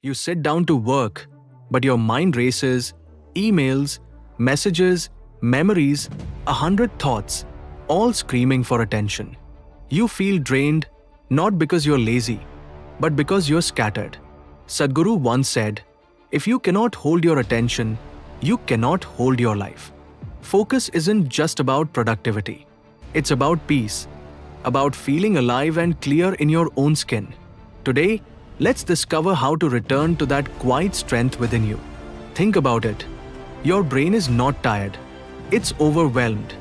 You sit down to work, but your mind races, emails, messages, memories, 100 thoughts, all screaming for attention. You feel drained, not because you're lazy, but because you're scattered. Sadhguru once said, if you cannot hold your attention, you cannot hold your life. Focus isn't just about productivity. It's about peace, about feeling alive and clear in your own skin. Today, let's discover how to return to that quiet strength within you. Think about it. Your brain is not tired. It's overwhelmed.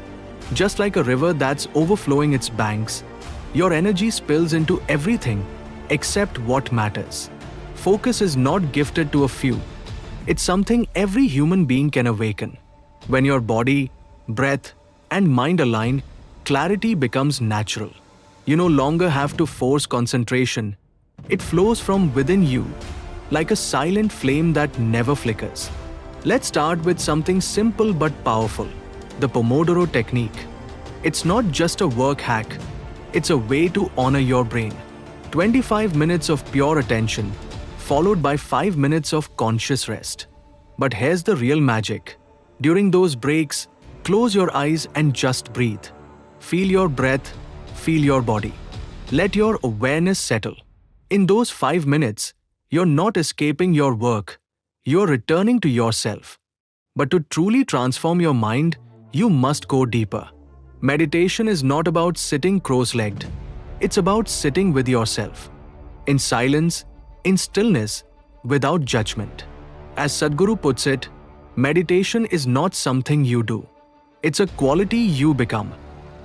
Just like a river that's overflowing its banks, your energy spills into everything except what matters. Focus is not gifted to a few. It's something every human being can awaken. When your body, breath, and mind align, clarity becomes natural. You no longer have to force concentration. It flows from within you, like a silent flame that never flickers. Let's start with something simple but powerful, the Pomodoro Technique. It's not just a work hack, it's a way to honor your brain. 25 minutes of pure attention, followed by 5 minutes of conscious rest. But here's the real magic. During those breaks, close your eyes and just breathe. Feel your breath, feel your body. Let your awareness settle. In those 5 minutes, you're not escaping your work, you're returning to yourself. But to truly transform your mind, you must go deeper. Meditation is not about sitting cross-legged. It's about sitting with yourself. In silence, in stillness, without judgment. As Sadhguru puts it, meditation is not something you do. It's a quality you become.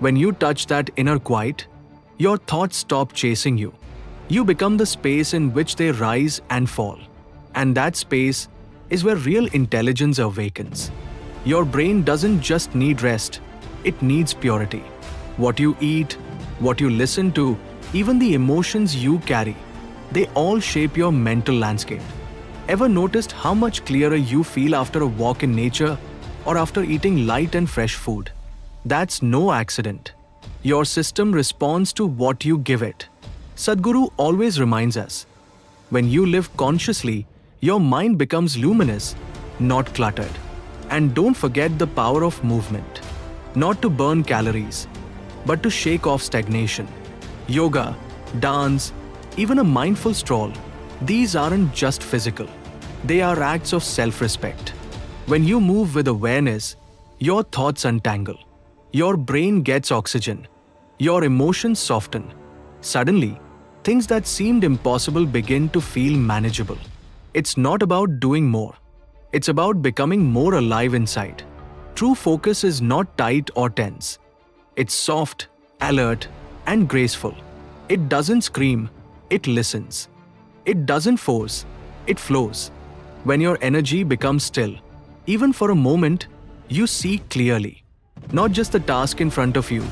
When you touch that inner quiet, your thoughts stop chasing you. You become the space in which they rise and fall. And that space is where real intelligence awakens. Your brain doesn't just need rest, it needs purity. What you eat, what you listen to, even the emotions you carry, they all shape your mental landscape. Ever noticed how much clearer you feel after a walk in nature or after eating light and fresh food? That's no accident. Your system responds to what you give it. Sadhguru always reminds us, when you live consciously, your mind becomes luminous, not cluttered. And don't forget the power of movement. Not to burn calories, but to shake off stagnation. Yoga, dance, even a mindful stroll, these aren't just physical. They are acts of self-respect. When you move with awareness, your thoughts untangle. Your brain gets oxygen. Your emotions soften. Suddenly, things that seemed impossible begin to feel manageable. It's not about doing more. It's about becoming more alive inside. True focus is not tight or tense. It's soft, alert, and graceful. It doesn't scream, it listens. It doesn't force, it flows. When your energy becomes still, even for a moment, you see clearly. Not just the task in front of you,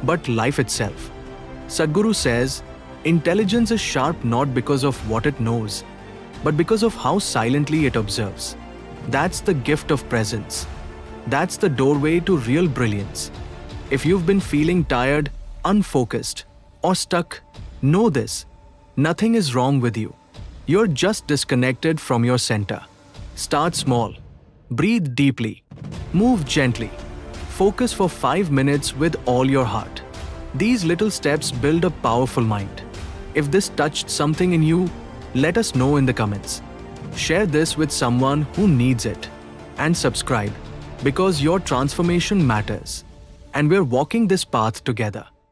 but life itself. Sadhguru says, intelligence is sharp not because of what it knows, but because of how silently it observes. That's the gift of presence. That's the doorway to real brilliance. If you've been feeling tired, unfocused, or stuck, know this. Nothing is wrong with you. You're just disconnected from your center. Start small. Breathe deeply. Move gently. Focus for 5 minutes with all your heart. These little steps build a powerful mind. If this touched something in you, let us know in the comments. Share this with someone who needs it. And subscribe, because your transformation matters. And we're walking this path together.